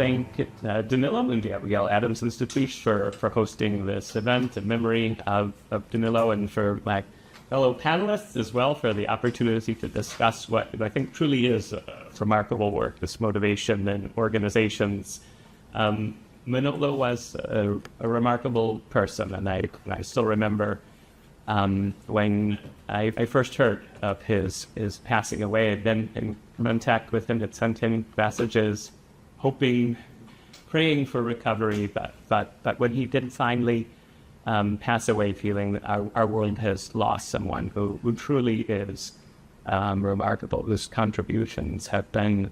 thank Danilo and the Abigail Adams Institute for hosting this event in memory of Danilo, and for my fellow panelists as well for the opportunity to discuss what I think truly is remarkable work, this motivation in organizations. Manolo was a remarkable person, and I still remember when I first heard of his passing away. I'd been in contact with him, had sent him messages, hoping, praying for recovery, but when he did finally pass away, feeling that our world has lost someone who truly is remarkable, whose contributions have been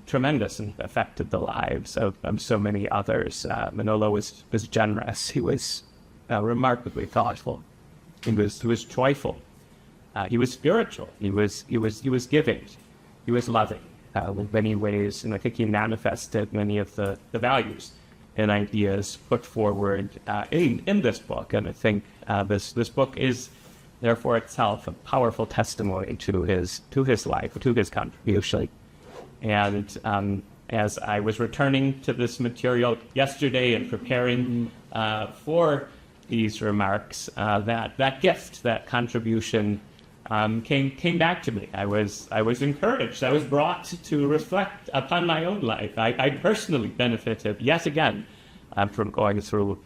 tremendous and affected the lives of so many others. Manolo was generous. He was remarkably thoughtful. He was joyful. He was spiritual. He was giving. He was loving in many ways, and I think he manifested many of the values and ideas put forward in this book. And I think this book is therefore itself a powerful testimony to his life, to his contribution. And as I was returning to this material yesterday and preparing for these remarks, that gift, that contribution came back to me. I was encouraged. I was brought to reflect upon my own life. I personally benefited yet again from going through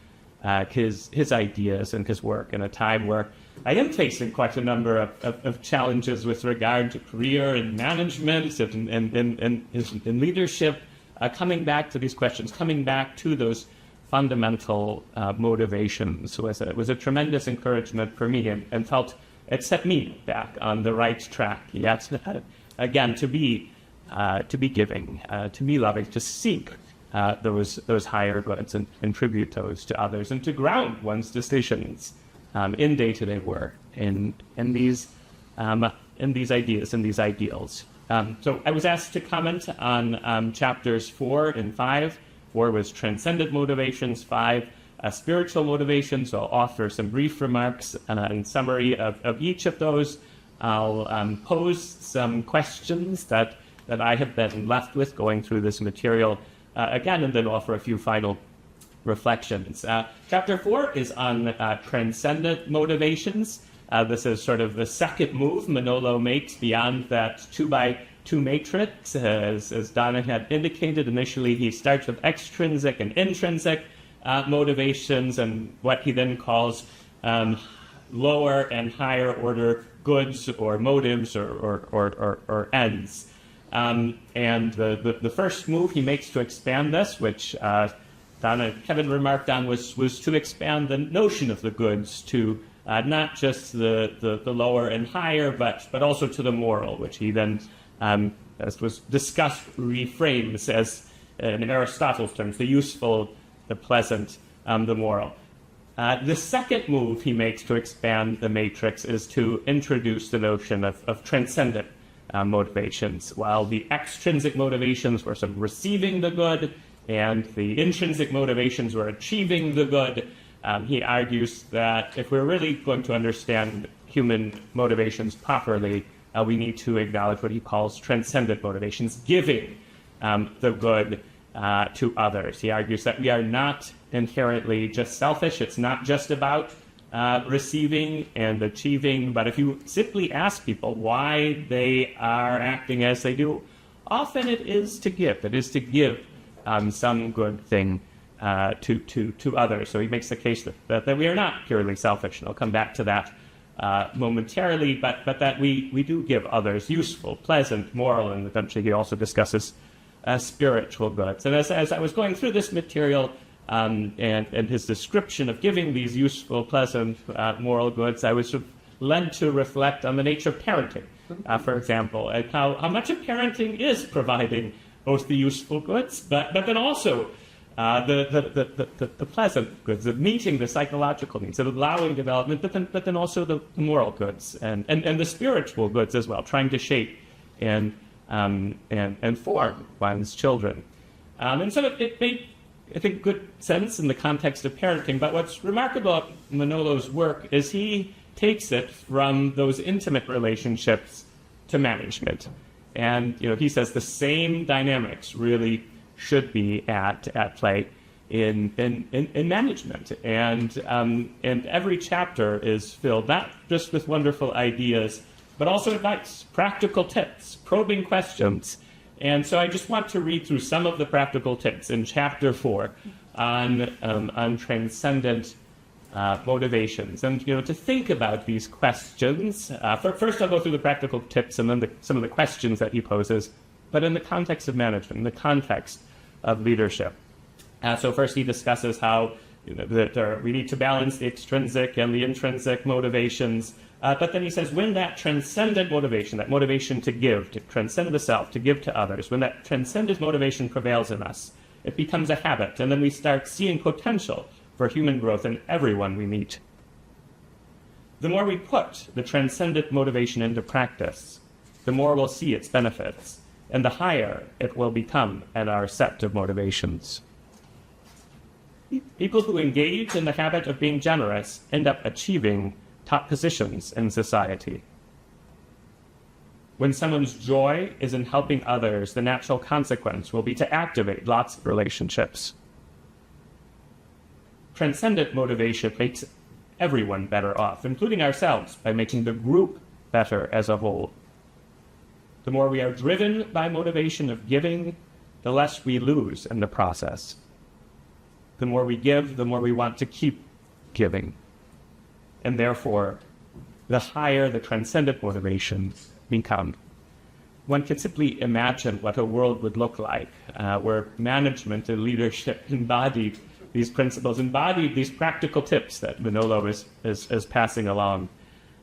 his ideas and his work in a time where I am facing quite a number of challenges with regard to career and management and leadership. Coming back to these questions, coming back to those fundamental motivations was a tremendous encouragement for me, and felt it set me back on the right track. Yet again, to be giving, to be loving, to seek those higher goods and contribute those to others, and to ground one's decisions in day-to-day work, in these ideas, in these ideals. So I was asked to comment on chapters 4 and 5. 4 was transcendent motivations, 5 spiritual motivations. So I'll offer some brief remarks in summary of each of those. I'll pose some questions that I have been left with going through this material again, and then offer a few final reflections. Chapter 4 is on transcendent motivations. This is sort of the second move Manolo makes beyond that 2x2 matrix. As Donna had indicated, initially he starts with extrinsic and intrinsic motivations, and what he then calls lower and higher order goods or motives or ends. And the first move he makes to expand this, which Donna and Kevin remarked on, was to expand the notion of the goods to not just the lower and higher, but also to the moral, which he then, as was discussed, reframes as, in Aristotle's terms, the useful, the pleasant, the moral. The second move he makes to expand the matrix is to introduce the notion of transcendent motivations. While the extrinsic motivations were sort of receiving the good, and the intrinsic motivations were achieving the good, he argues that if we're really going to understand human motivations properly, we need to acknowledge what he calls transcendent motivations, giving the good to others. He argues that we are not inherently just selfish. It's not just about receiving and achieving, but if you simply ask people why they are acting as they do, often it is to give. It is to give some good thing to others. So he makes the case that we are not purely selfish, and I'll come back to that momentarily, but that we do give others useful, pleasant, moral, and eventually he also discusses spiritual goods. And as I was going through this material and his description of giving these useful, pleasant, moral goods, I was led to reflect on the nature of parenting, for example, and how much of parenting is providing both the useful goods, but then also the pleasant goods, of meeting the psychological needs, of allowing development, but then also the moral goods and the spiritual goods as well, trying to shape and form one's children. And so it made, I think, good sense in the context of parenting. But what's remarkable about Manolo's work is he takes it from those intimate relationships to management. And he says the same dynamics really should be at play in management. And every chapter is filled not just with wonderful ideas, but also advice, practical tips, probing questions. And so I just want to read through some of the practical tips in chapter 4 on transcendent motivations. And, to think about these questions, first I'll go through the practical tips and then some of the questions that he poses, but in the context of management, in the context of leadership. So first he discusses how that we need to balance the extrinsic and the intrinsic motivations. But then he says, when that transcendent motivation, that motivation to give, to transcend the self, to give to others, when that transcendent motivation prevails in us, it becomes a habit. And then we start seeing potential for human growth in everyone we meet. The more we put the transcendent motivation into practice, the more we'll see its benefits, and the higher it will become at our set of motivations. People who engage in the habit of being generous end up achieving top positions in society. When someone's joy is in helping others, the natural consequence will be to activate lots of relationships. Transcendent motivation makes everyone better off, including ourselves, by making the group better as a whole. The more we are driven by motivation of giving, the less we lose in the process. The more we give, the more we want to keep giving. And therefore, the higher the transcendent motivation become. One can simply imagine what a world would look like where management and leadership embodied these principles, embodied these practical tips that Manolo is passing along.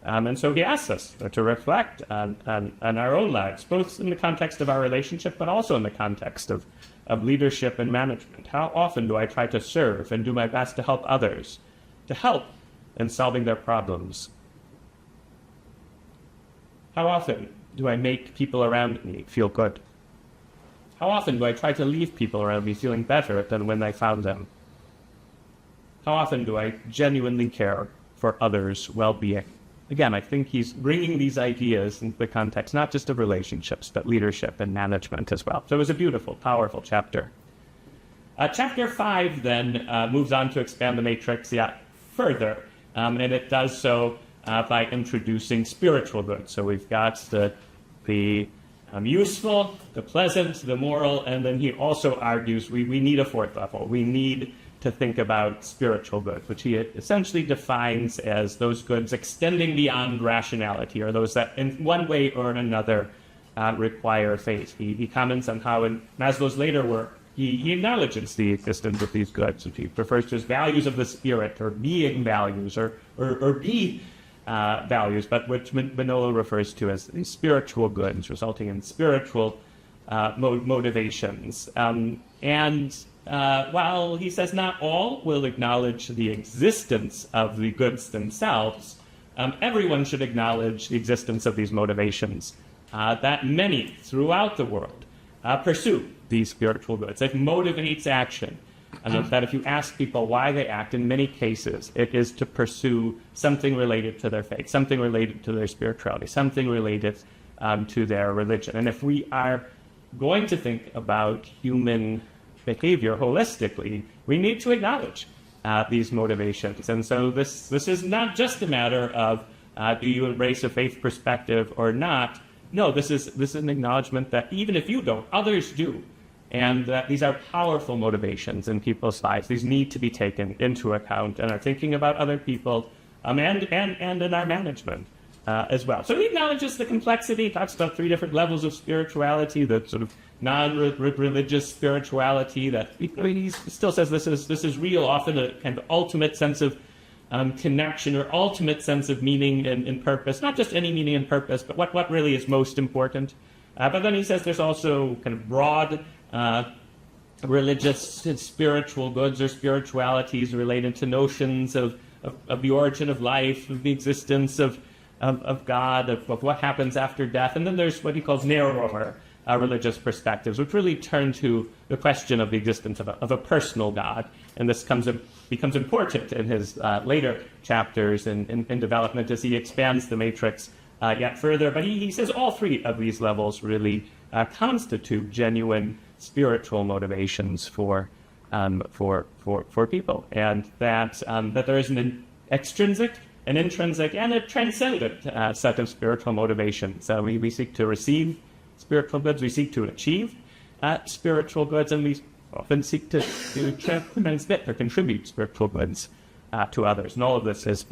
And so he asks us to reflect on our own lives, both in the context of our relationship, but also in the context of leadership and management. How often do I try to serve and do my best to help others, to help in solving their problems? How often do I make people around me feel good? How often do I try to leave people around me feeling better than when I found them? How often do I genuinely care for others' well-being? Again, I think he's bringing these ideas into the context, not just of relationships, but leadership and management as well. So it was a beautiful, powerful chapter. Chapter 5 then moves on to expand the matrix yet further, and it does so by introducing spiritual good. So we've got the useful, the pleasant, the moral, and then he also argues we need a fourth level. We need to think about spiritual good, which he essentially defines as those goods extending beyond rationality, or those that in one way or another require faith. He comments on how in Maslow's later work, he acknowledges the existence of these goods, which he refers to as values of the spirit, or being values, or be values, but which Manolo refers to as the spiritual goods, resulting in spiritual motivations. While he says not all will acknowledge the existence of the goods themselves, everyone should acknowledge the existence of these motivations, that many throughout the world pursue these spiritual goods. It motivates action. And that if you ask people why they act, in many cases, it is to pursue something related to their faith, something related to their spirituality, something related to their religion. And if we are going to think about human behavior holistically, we need to acknowledge these motivations. And so this is not just a matter of do you embrace a faith perspective or not. No, this is an acknowledgement that even if you don't, others do. And that these are powerful motivations in people's lives. These need to be taken into account and are thinking about other people and in our management as well. So he acknowledges the complexity, talks about 3 different levels of spirituality, the sort of non-religious spirituality that he still says this is real, often a kind of ultimate sense of connection or ultimate sense of meaning and purpose, not just any meaning and purpose, but what really is most important. But then he says there's also kind of broad religious and spiritual goods or spiritualities related to notions of the origin of life, of the existence of God, of what happens after death. And then there's what he calls narrower religious perspectives, which really turn to the question of the existence of a personal God. And this becomes important in his later chapters in development as he expands the matrix yet further. But he says all 3 of these levels really constitute genuine spiritual motivations for people, and that there is an extrinsic, an intrinsic, and a transcendent set of spiritual motivations. We seek to receive spiritual goods, we seek to achieve spiritual goods, and we often seek to transmit or contribute spiritual goods to others. And all of this is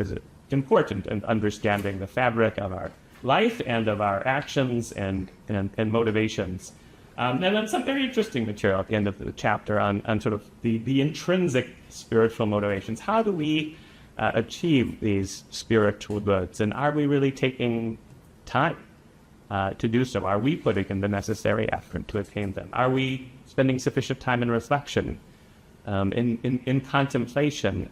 important in understanding the fabric of our life and of our actions and motivations. And then some very interesting material at the end of the chapter on sort of the intrinsic spiritual motivations. How do we achieve these spiritual goods? And are we really taking time to do so? Are we putting in the necessary effort to attain them? Are we spending sufficient time in reflection, in contemplation,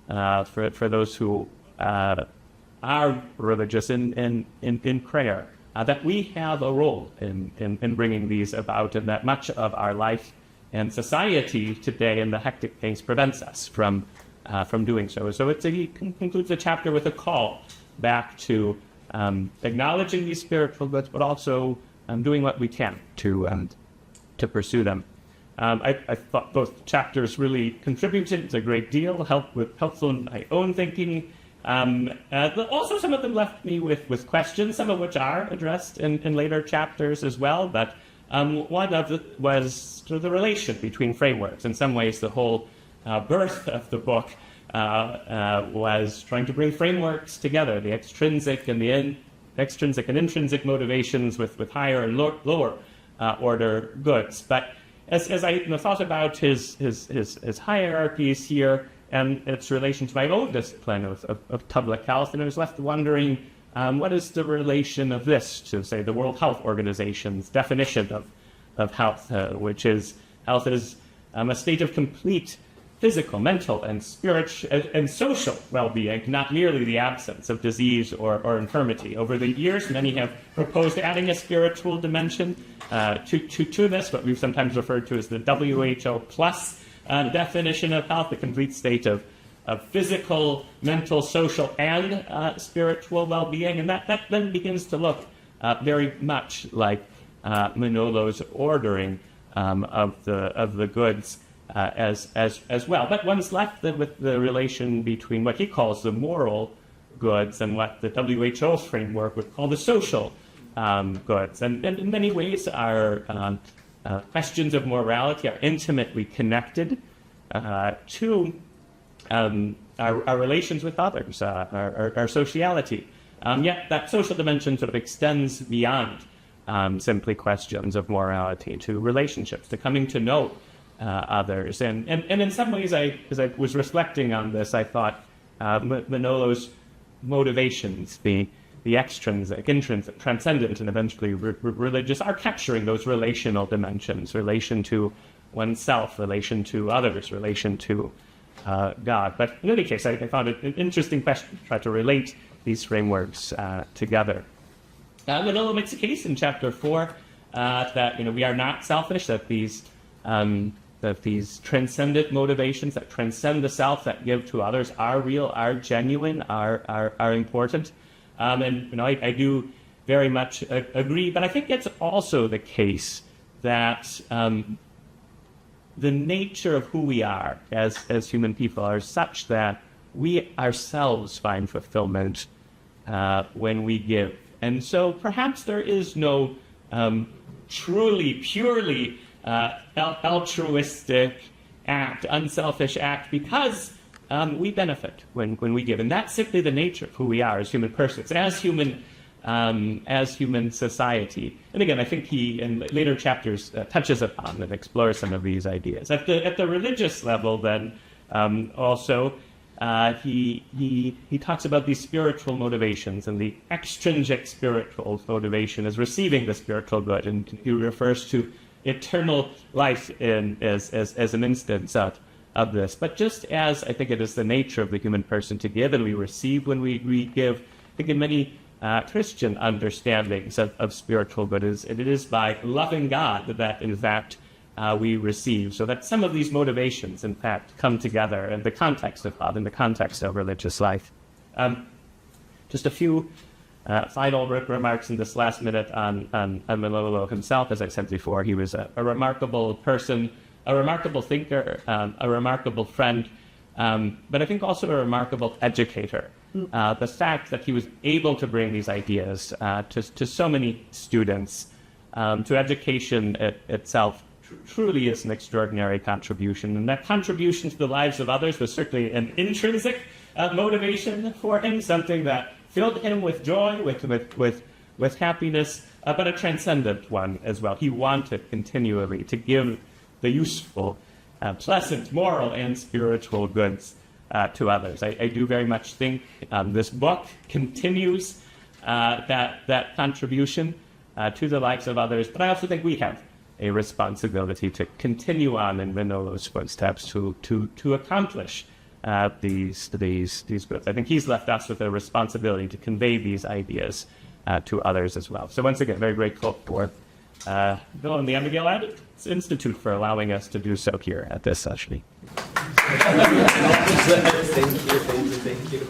for those who are religious, in prayer, that we have a role in bringing these about, and that much of our life and society today in the hectic pace prevents us from doing so. So he concludes the chapter with a call back to acknowledging these spiritual goods, but also doing what we can to pursue them. I thought both chapters really contributed a great deal, helpful in my own thinking. But also some of them left me with questions, some of which are addressed in later chapters as well. But one of them was sort of the relation between frameworks. In some ways, the whole birth of the book was trying to bring frameworks together, the extrinsic and intrinsic motivations with higher and lower order goods. But as I thought about his hierarchies here and its relation to my own discipline of public health, and I was left wondering, what is the relation of this to, say, the World Health Organization's definition of health, which is health is a state of complete physical, mental, and spiritual and social well-being, not merely the absence of disease or infirmity. Over the years, many have proposed adding a spiritual dimension to this, what we've sometimes referred to as the WHO plus definition of health, the complete state of physical, mental, social, and spiritual well-being. And that then begins to look very much like Manolo's ordering of the goods as well. But one's left with the relation between what he calls the moral goods and what the WHO framework would call the social goods. And in many ways, our questions of morality are intimately connected to our relations with others, our sociality. Yet that social dimension sort of extends beyond simply questions of morality to relationships, to coming to know others. And in some ways, as I was reflecting on this, I thought Manolo's motivations, the extrinsic, intrinsic, transcendent, and eventually religious, are capturing those relational dimensions, relation to oneself, relation to others, relation to God. But in any case, I found it an interesting question to try to relate these frameworks together. Manolo makes a case in chapter 4 that we are not selfish, that these transcendent motivations that transcend the self, that give to others, are real, are genuine, are important. And I do very much agree, but I think it's also the case that the nature of who we are as human people are such that we ourselves find fulfillment when we give. And so perhaps there is no truly, purely altruistic act, unselfish act, because we benefit when we give. And that's simply the nature of who we are as human persons, as human society. And again, I think he, in later chapters, touches upon and explores some of these ideas. At the religious level, then, also, he talks about these spiritual motivations, and the extrinsic spiritual motivation is receiving the spiritual good, and he refers to eternal life as an instance of this. But just as I think it is the nature of the human person to give, and we receive when we give, I think in many Christian understandings of spiritual good, it is by loving God that, in fact, we receive. So that some of these motivations, in fact, come together in the context of God, in the context of religious life. Just a few Final remarks in this last minute on Manolo himself. As I said before, he was a remarkable person, a remarkable thinker, a remarkable friend, but I think also a remarkable educator. The fact that he was able to bring these ideas to so many students, to education itself, truly is an extraordinary contribution. And that contribution to the lives of others was certainly an intrinsic motivation for him, something that filled him with joy, with happiness, but a transcendent one as well. He wanted continually to give the useful, pleasant, moral, and spiritual goods to others. I do very much think this book continues that contribution to the lives of others, but I also think we have a responsibility to continue on in Manolo's footsteps to accomplish these goods. I think he's left us with a responsibility to convey these ideas to others as well. So once again, very grateful for Bill and the Abigail Adams Institute for allowing us to do so here at this session. Thank you.